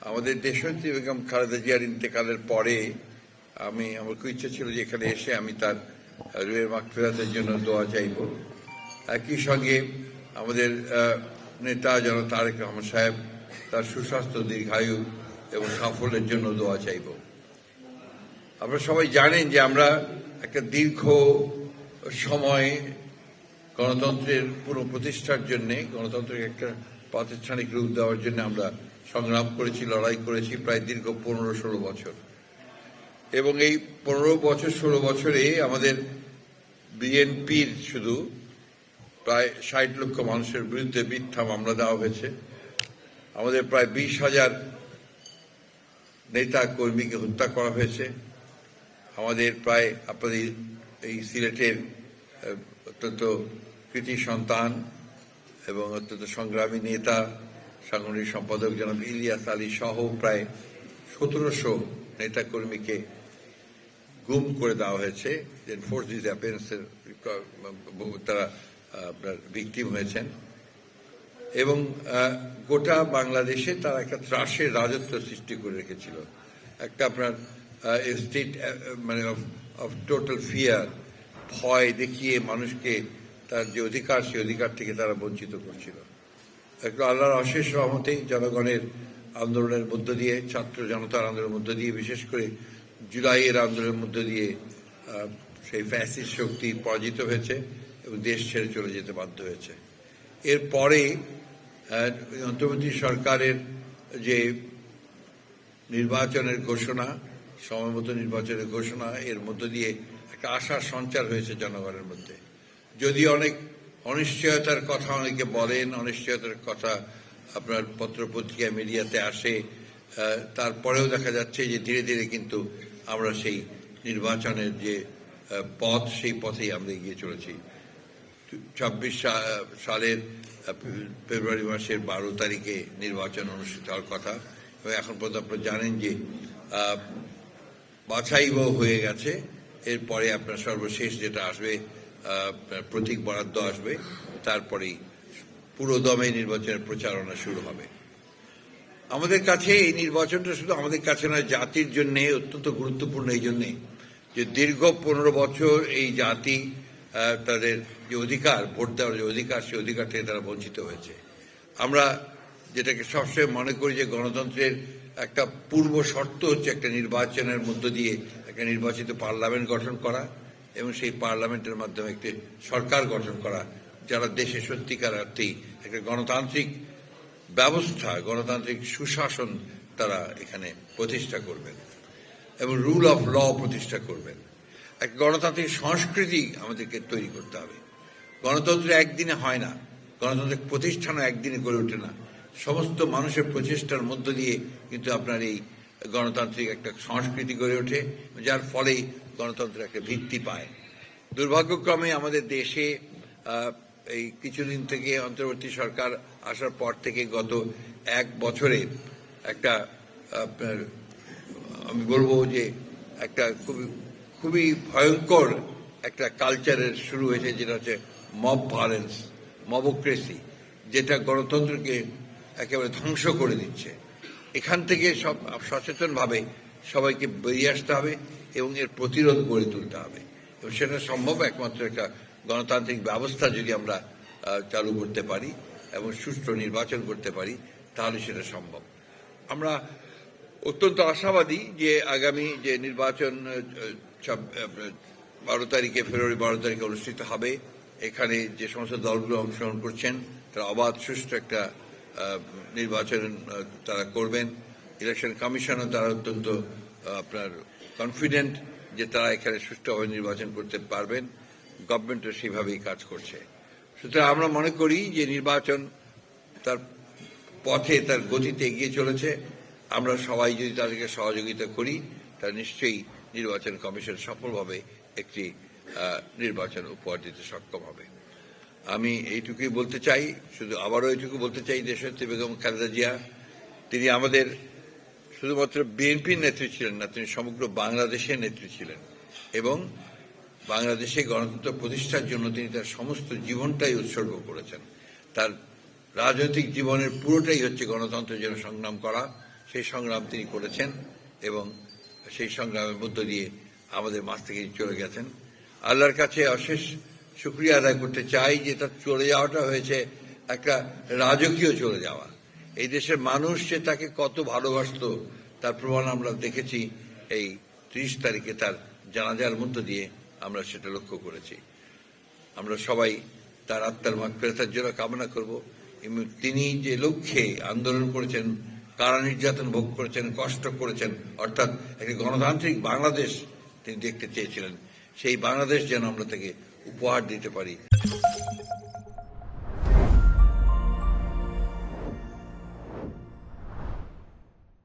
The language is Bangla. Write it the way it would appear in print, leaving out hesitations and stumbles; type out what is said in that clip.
আমাদের দেশনেত্রী বেগম খালেদা জিয়ার ইন্তেকালের পরে আমার খুব ইচ্ছা ছিল যে এখানে এসে আমি তার রুহের মাগফিরাতের জন্য দোয়া চাইব। একই সঙ্গে আমাদের নেতা জনাব তারেক রহমান সাহেব তার সুস্বাস্থ্য, দীর্ঘায়ু এবং সাফল্যের জন্য দোয়া চাইব। আপনারা সবাই জানেন যে আমরা একটা দীর্ঘ সময় গণতন্ত্রের পুনঃপ্রতিষ্ঠার জন্যে, গণতন্ত্রের একটা প্রাতিষ্ঠানিক রূপ দেওয়ার জন্য আমরা সংগ্রাম করেছি, লড়াই করেছি প্রায় দীর্ঘ 15-16 বছর। এবং এই 15-16 বছরে আমাদের বিএনপির শুধু প্রায় 60 লক্ষ মানুষের বিরুদ্ধে মিথ্যা মামলা দেওয়া হয়েছে। আমাদের প্রায় 20,000 নেতা কর্মীকে হত্যা করা হয়েছে। আমাদের প্রায় আপনাদের এই সিলেটের অত্যন্ত কৃতি সন্তান এবং অত্যন্ত সংগ্রামী নেতা সাংগঠনিক সম্পাদক জনাব ইলিয়াস আলী সহ প্রায় 1700 নেতা কর্মীকে গুম করে দেওয়া হয়েছে। ফোর্স ডিসঅ্যাপিয়ারেন্সের তারা আপনার ভিকটিম হয়েছেন এবং গোটা বাংলাদেশে তারা একটা ত্রাসের রাজত্ব সৃষ্টি করে রেখেছিল। একটা আপনার স্টেট মানে অফ টোটাল ফিয়ার, ভয় দেখিয়ে মানুষকে তার যে অধিকার, সেই অধিকার থেকে তারা বঞ্চিত করছিল। একটু আল্লাহর অশেষ রহমতেই জনগণের আন্দোলনের মধ্য দিয়ে, ছাত্র জনতার আন্দোলনের মধ্য দিয়ে, বিশেষ করে জুলাইয়ের আন্দোলনের মধ্য দিয়ে সেই ফ্যাসিস্ট শক্তি পরাজিত হয়েছে এবং দেশ ছেড়ে চলে যেতে বাধ্য হয়েছে। এরপরে অন্তর্বর্তী সরকারের যে নির্বাচনের ঘোষণা, সময়মতো নির্বাচনের ঘোষণা, এর মধ্য দিয়ে একটা আশার সঞ্চার হয়েছে জনগণের মধ্যে। যদি অনেক অনিশ্চয়তার কথা অনেকে বলেন, অনিশ্চয়তার কথা আপনার পত্রপত্রিকা মিডিয়াতে আসে, তারপরেও দেখা যাচ্ছে যে ধীরে ধীরে কিন্তু আমরা সেই নির্বাচনের যে পথ, সেই পথেই আমরা এগিয়ে চলেছি। 26 সালের ফেব্রুয়ারি মাসের 12 তারিখে নির্বাচন অনুষ্ঠিত হওয়ার কথা এবং এখন পর্যন্ত আপনারা জানেন যে বাছাইও হয়ে গেছে। এরপরে আপনার সর্বশেষ যেটা আসবে, প্রতীক বরাদ্দ আসবে, তারপরেই পুরো দমে নির্বাচনের প্রচারণা শুরু হবে। আমাদের কাছে এই নির্বাচনটা শুধু আমাদের কাছে নয়, জাতির জন্য অত্যন্ত গুরুত্বপূর্ণ। এই জন্যে যে দীর্ঘ 15 বছর এই জাতি তাদের যে অধিকার, ভোট দেওয়ার যে অধিকার, সেই অধিকার থেকে তারা বঞ্চিত হয়েছে। আমরা যেটাকে সবসময় মনে করি যে গণতন্ত্রের একটা পূর্ব শর্ত হচ্ছে একটা নির্বাচনের মধ্য দিয়ে একটা নির্বাচিত পার্লামেন্ট গঠন করা এবং সেই পার্লামেন্টের মাধ্যমে একটি সরকার গঠন করা, যারা দেশে সত্যিকার অর্থেই একটা গণতান্ত্রিক ব্যবস্থা, গণতান্ত্রিক সুশাসন তারা এখানে প্রতিষ্ঠা করবেন এবং রুল অফ ল প্রতিষ্ঠা করবেন। এক গণতান্ত্রিক সংস্কৃতি আমাদেরকে তৈরি করতে হবে। গণতন্ত্র একদিনে হয় না, গণতান্ত্রিক প্রতিষ্ঠানও একদিনে গড়ে ওঠে না। সমস্ত মানুষের প্রচেষ্টার মধ্য দিয়ে কিন্তু আপনার এই গণতান্ত্রিক একটা সংস্কৃতি গড়ে ওঠে, যার ফলেই গণতন্ত্রের একটা ভিত্তি পায়। দুর্ভাগ্যক্রমে আমাদের দেশে এই কিছুদিন থেকে অন্তর্বর্তী সরকার আসার পর থেকে গত 1 বছরে একটা আপনার আমি বলবো যে একটা খুবই ভয়ঙ্কর একটা কালচারের শুরু হয়েছে, যেটা হচ্ছে মব ভায়োলেন্স, মবোক্রেসি, যেটা গণতন্ত্রকে একেবারে ধ্বংস করে দিচ্ছে। এখান থেকে সব সচেতনভাবে সবাইকে বেরিয়ে আসতে হবে এবং এর প্রতিরোধ গড়ে তুলতে হবে এবং সেটা সম্ভব একমাত্র একটা গণতান্ত্রিক ব্যবস্থা যদি আমরা চালু করতে পারি এবং সুষ্ঠু নির্বাচন করতে পারি, তাহলে সেটা সম্ভব। আমরা অত্যন্ত আশাবাদী যে আগামী যে নির্বাচন 12 তারিখে, ফেব্রুয়ারি 12 তারিখে অনুষ্ঠিত হবে, এখানে যে সমস্ত দলগুলো অংশগ্রহণ করছেন তারা অবাধ সুষ্ঠু একটা নির্বাচন তারা করবেন। ইলেকশন কমিশনও তারা অত্যন্ত আপনার কনফিডেন্ট যে তারা এখানে সুষ্ঠুভাবে নির্বাচন করতে পারবেন। গভর্নমেন্টও সেইভাবেই কাজ করছে। সুতরাং আমরা মনে করি যে নির্বাচন তার পথে, তার গতিতে এগিয়ে চলেছে। আমরা সবাই যদি তাদেরকে সহযোগিতা করি, তাহলে নিশ্চয়ই নির্বাচন কমিশন সফলভাবে একটি নির্বাচন উপহার দিতে সক্ষম হবে। আমি এইটুকুই বলতে চাই, শুধু আবারও এইটুকু বলতে চাই, দেশনেত্রী বেগম খালেদা জিয়া তিনি আমাদের শুধুমাত্র বিএনপির নেত্রী ছিলেন না, তিনি সমগ্র বাংলাদেশের নেত্রী ছিলেন এবং বাংলাদেশে গণতন্ত্র প্রতিষ্ঠার জন্য তিনি তার সমস্ত জীবনটাই উৎসর্গ করেছেন। তার রাজনৈতিক জীবনের পুরোটাই হচ্ছে গণতন্ত্রের জন্য সংগ্রাম করা সেই সংগ্রাম তিনি করেছেন এবং সেই সংগ্রামের মধ্য দিয়ে আমাদের মাঝ থেকে চলে গেছেন। আল্লাহর কাছে অশেষ শুকরিয়া আদায় করতে চাই যে তার চলে যাওয়াটা হয়েছে একটা রাজকীয় চলে যাওয়া। এই দেশের মানুষ যে তাকে কত ভালোবাসত তার প্রমাণ আমরা দেখেছি এই 30 তারিখে তার জানাজার মধ্য দিয়ে আমরা সেটা লক্ষ্য করেছি। আমরা সবাই তার আত্মার মাগফিরাতের জন্য কামনা করব। তিনি যে লক্ষ্যে আন্দোলন করেছেন, কারা নির্যাতন ভোগ করেছেন, কষ্ট করেছেন, অর্থাৎ একটি গণতান্ত্রিক বাংলাদেশ তিনি দেখতে চেয়েছিলেন, সেই বাংলাদেশ যেন আমরা তাকে উপহার দিতে পারি।